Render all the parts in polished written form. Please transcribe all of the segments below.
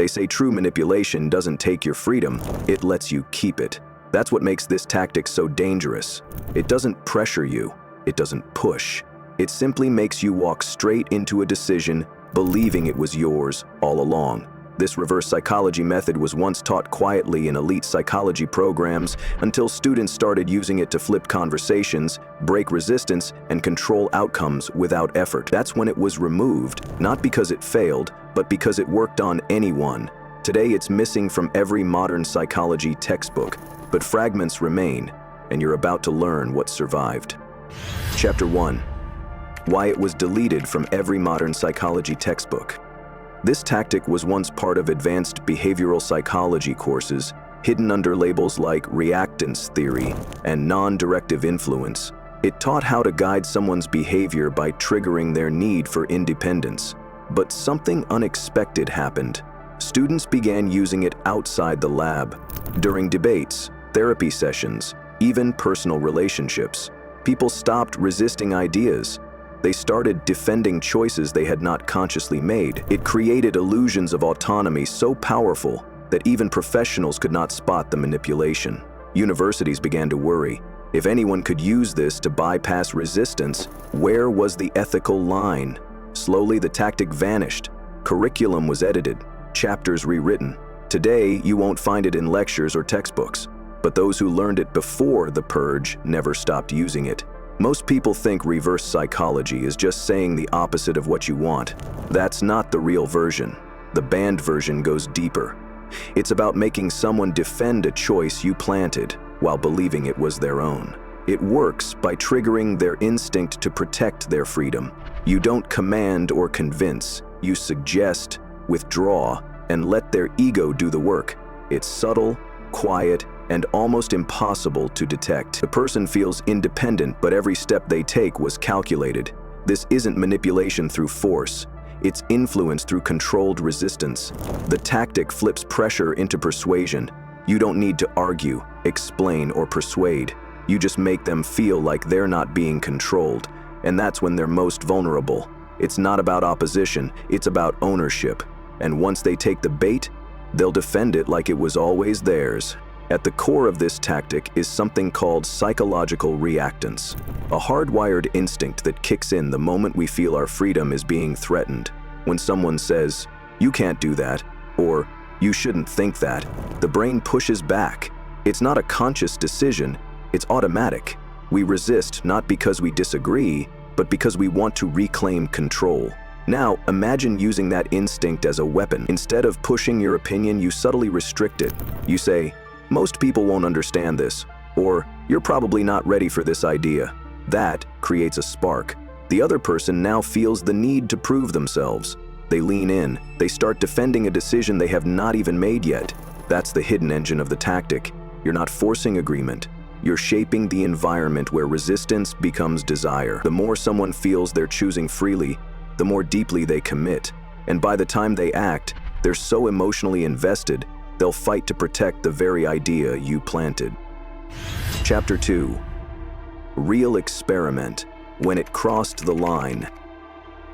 They say true manipulation doesn't take your freedom, it lets you keep it. That's what makes this tactic so dangerous. It doesn't pressure you, it doesn't push. It simply makes you walk straight into a decision, believing it was yours all along. This reverse psychology method was once taught quietly in elite psychology programs until students started using it to flip conversations, break resistance, and control outcomes without effort. That's when it was removed, not because it failed, but because it worked on anyone. Today it's missing from every modern psychology textbook, but fragments remain, and you're about to learn what survived. Chapter 1. Why it was deleted from every modern psychology textbook. This tactic was once part of advanced behavioral psychology courses, hidden under labels like reactance theory and non-directive influence. It taught how to guide someone's behavior by triggering their need for independence. But something unexpected happened. Students began using it outside the lab, during debates, therapy sessions, even personal relationships. People stopped resisting ideas. They started defending choices they had not consciously made. It created illusions of autonomy so powerful that even professionals could not spot the manipulation. Universities began to worry. If anyone could use this to bypass resistance, where was the ethical line? Slowly, the tactic vanished. Curriculum was edited, chapters rewritten. Today, you won't find it in lectures or textbooks, but those who learned it before the purge never stopped using it. Most people think reverse psychology is just saying the opposite of what you want. That's not the real version. The banned version goes deeper. It's about making someone defend a choice you planted while believing it was their own. It works by triggering their instinct to protect their freedom. You don't command or convince. You suggest, withdraw, and let their ego do the work. It's subtle, quiet, and almost impossible to detect. The person feels independent, but every step they take was calculated. This isn't manipulation through force. It's influence through controlled resistance. The tactic flips pressure into persuasion. You don't need to argue, explain, or persuade. You just make them feel like they're not being controlled, and that's when they're most vulnerable. It's not about opposition, it's about ownership. And once they take the bait, they'll defend it like it was always theirs. At the core of this tactic is something called psychological reactance, a hardwired instinct that kicks in the moment we feel our freedom is being threatened. When someone says, "You can't do that," or "You shouldn't think that," the brain pushes back. It's not a conscious decision, it's automatic. We resist not because we disagree, but because we want to reclaim control. Now, imagine using that instinct as a weapon. Instead of pushing your opinion, you subtly restrict it. You say, "Most people won't understand this," or "You're probably not ready for this idea." That creates a spark. The other person now feels the need to prove themselves. They lean in, they start defending a decision they have not even made yet. That's the hidden engine of the tactic. You're not forcing agreement. You're shaping the environment where resistance becomes desire. The more someone feels they're choosing freely, the more deeply they commit. And by the time they act, they're so emotionally invested, they'll fight to protect the very idea you planted. Chapter 2. Real experiment. When it crossed the line.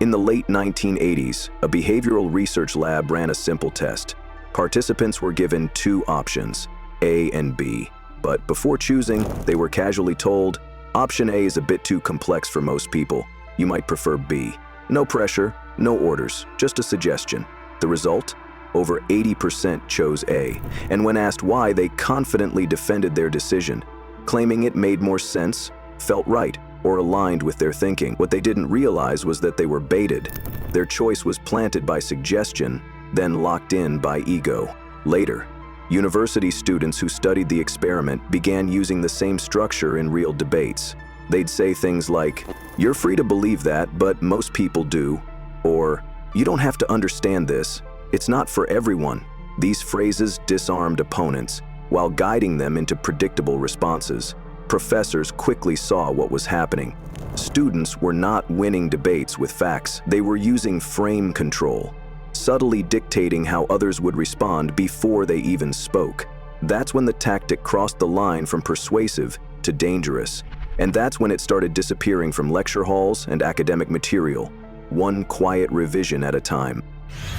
In the late 1980s, a behavioral research lab ran a simple test. Participants were given two options, A and B. But before choosing, they were casually told, "Option A is a bit too complex for most people. You might prefer B." No pressure, no orders, just a suggestion. The result? Over 80% chose A, and when asked why, they confidently defended their decision, claiming it made more sense, felt right, or aligned with their thinking. What they didn't realize was that they were baited. Their choice was planted by suggestion, then locked in by ego. Later, university students who studied the experiment began using the same structure in real debates. They'd say things like, "You're free to believe that, but most people do," or "You don't have to understand this. It's not for everyone." These phrases disarmed opponents while guiding them into predictable responses. Professors quickly saw what was happening. Students were not winning debates with facts. They were using frame control, subtly dictating how others would respond before they even spoke. That's when the tactic crossed the line from persuasive to dangerous. And that's when it started disappearing from lecture halls and academic material, one quiet revision at a time.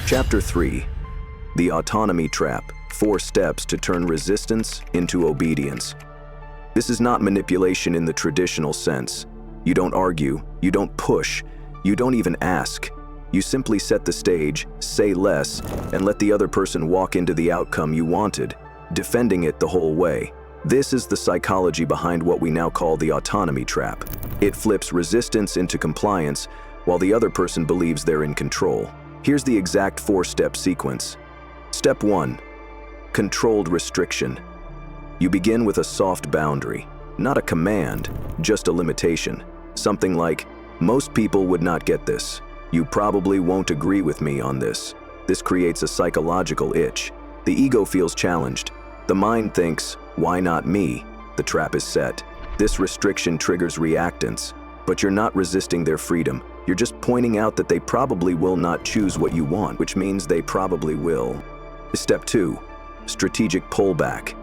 Chapter 3. The Autonomy Trap, 4 steps to turn resistance into obedience. This is not manipulation in the traditional sense. You don't argue, you don't push, you don't even ask. You simply set the stage, say less, and let the other person walk into the outcome you wanted, defending it the whole way. This is the psychology behind what we now call the autonomy trap. It flips resistance into compliance while the other person believes they're in control. Here's the exact 4-step sequence. Step 1. Controlled restriction. You begin with a soft boundary, not a command, just a limitation. Something like, most people would not get this. You probably won't agree with me on this. This creates a psychological itch. The ego feels challenged. The mind thinks, why not me? The trap is set. This restriction triggers reactance, but you're not resisting their freedom. You're just pointing out that they probably will not choose what you want, which means they probably will. Step 2. Strategic pullback.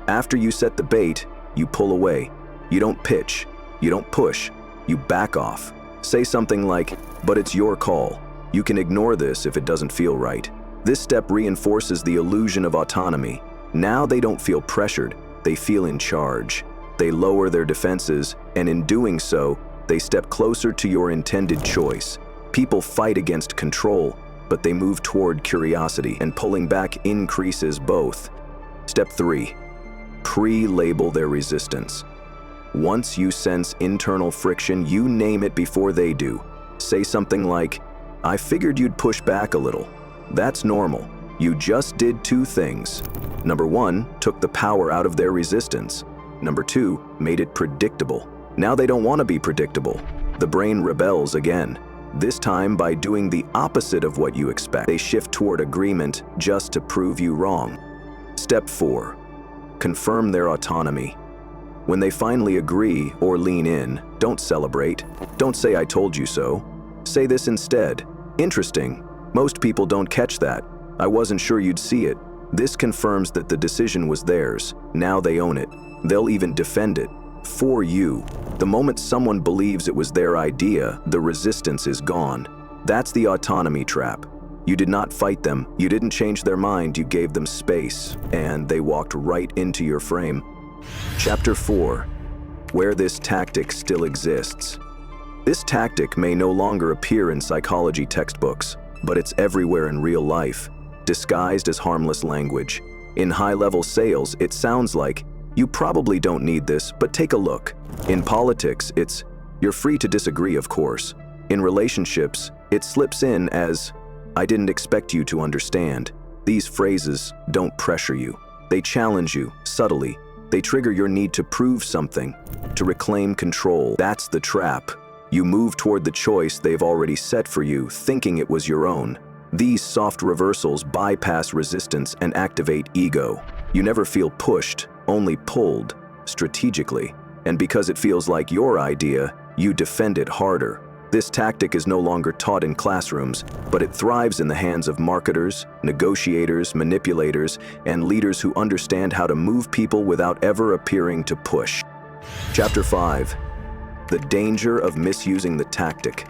After you set the bait, you pull away. You don't pitch. You don't push. You back off. Say something like, but it's your call. You can ignore this if it doesn't feel right. This step reinforces the illusion of autonomy. Now they don't feel pressured, they feel in charge. They lower their defenses, and in doing so, they step closer to your intended choice. People fight against control, but they move toward curiosity, and pulling back increases both. Step 3. Pre-label their resistance. Once you sense internal friction, you name it before they do. Say something like, I figured you'd push back a little. That's normal. You just did 2 things. Number 1, took the power out of their resistance. Number 2, made it predictable. Now they don't want to be predictable. The brain rebels again. This time by doing the opposite of what you expect. They shift toward agreement just to prove you wrong. Step 4. Confirm their autonomy. When they finally agree or lean in, don't celebrate. Don't say I told you so. Say this instead. Interesting. Most people don't catch that. I wasn't sure you'd see it. This confirms that the decision was theirs. Now they own it. They'll even defend it. For you. The moment someone believes it was their idea, the resistance is gone. That's the autonomy trap. You did not fight them. You didn't change their mind. You gave them space. And they walked right into your frame. Chapter 4. Where this tactic still exists. This tactic may no longer appear in psychology textbooks, but it's everywhere in real life, disguised as harmless language. In high-level sales, it sounds like, you probably don't need this, but take a look. In politics, it's, you're free to disagree, of course. In relationships, it slips in as, I didn't expect you to understand. These phrases don't pressure you. They challenge you, subtly. They trigger your need to prove something, to reclaim control. That's the trap. You move toward the choice they've already set for you, thinking it was your own. These soft reversals bypass resistance and activate ego. You never feel pushed, only pulled, strategically. And because it feels like your idea, you defend it harder. This tactic is no longer taught in classrooms, but it thrives in the hands of marketers, negotiators, manipulators, and leaders who understand how to move people without ever appearing to push. Chapter 5. The danger of misusing the tactic.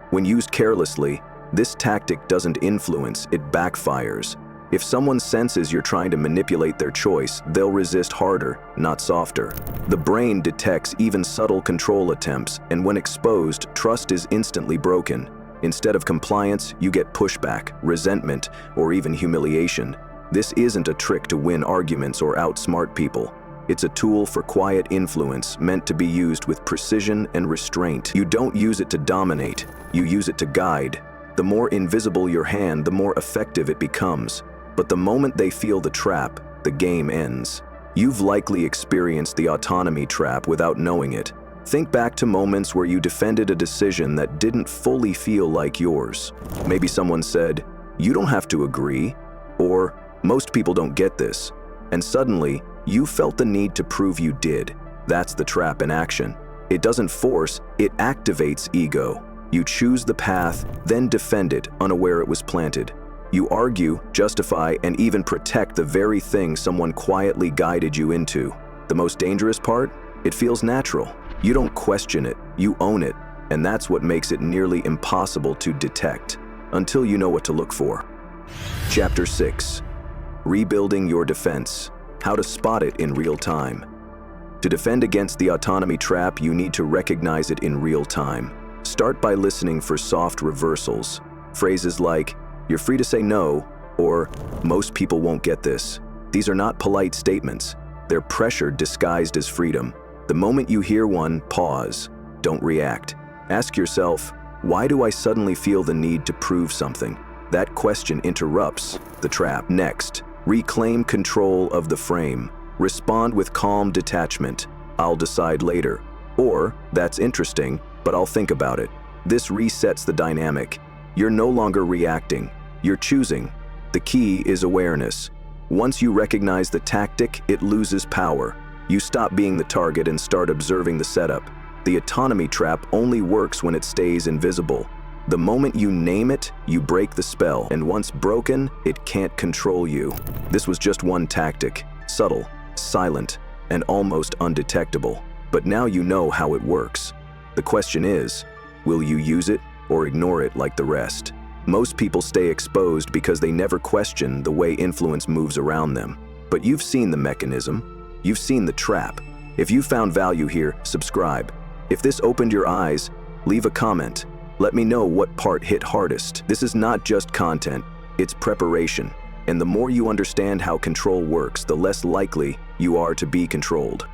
When used carelessly, this tactic doesn't influence, it backfires. If someone senses you're trying to manipulate their choice, they'll resist harder, not softer. The brain detects even subtle control attempts, and when exposed, trust is instantly broken. Instead of compliance, you get pushback, resentment, or even humiliation. This isn't a trick to win arguments or outsmart people. It's a tool for quiet influence meant to be used with precision and restraint. You don't use it to dominate, you use it to guide. The more invisible your hand, the more effective it becomes. But the moment they feel the trap, the game ends. You've likely experienced the autonomy trap without knowing it. Think back to moments where you defended a decision that didn't fully feel like yours. Maybe someone said, "You don't have to agree," or "Most people don't get this." And suddenly, you felt the need to prove you did. That's the trap in action. It doesn't force, it activates ego. You choose the path, then defend it, unaware it was planted. You argue, justify, and even protect the very thing someone quietly guided you into. The most dangerous part? It feels natural. You don't question it, you own it, and that's what makes it nearly impossible to detect, until you know what to look for. Chapter 6. Rebuilding your defense. How to spot it in real time. To defend against the autonomy trap, you need to recognize it in real time. Start by listening for soft reversals. Phrases like, "You're free to say no," or "Most people won't get this." These are not polite statements. They're pressure disguised as freedom. The moment you hear one, pause. Don't react. Ask yourself, why do I suddenly feel the need to prove something? That question interrupts the trap. Next, reclaim control of the frame. Respond with calm detachment. "I'll decide later." Or, "That's interesting, but I'll think about it." This resets the dynamic. You're no longer reacting. You're choosing. The key is awareness. Once you recognize the tactic, it loses power. You stop being the target and start observing the setup. The autonomy trap only works when it stays invisible. The moment you name it, you break the spell, and once broken, it can't control you. This was just one tactic, subtle, silent, and almost undetectable. But now you know how it works. The question is, will you use it or ignore it like the rest? Most people stay exposed because they never question the way influence moves around them. But you've seen the mechanism. You've seen the trap. If you found value here, subscribe. If this opened your eyes, leave a comment. Let me know what part hit hardest. This is not just content, it's preparation. And the more you understand how control works, the less likely you are to be controlled.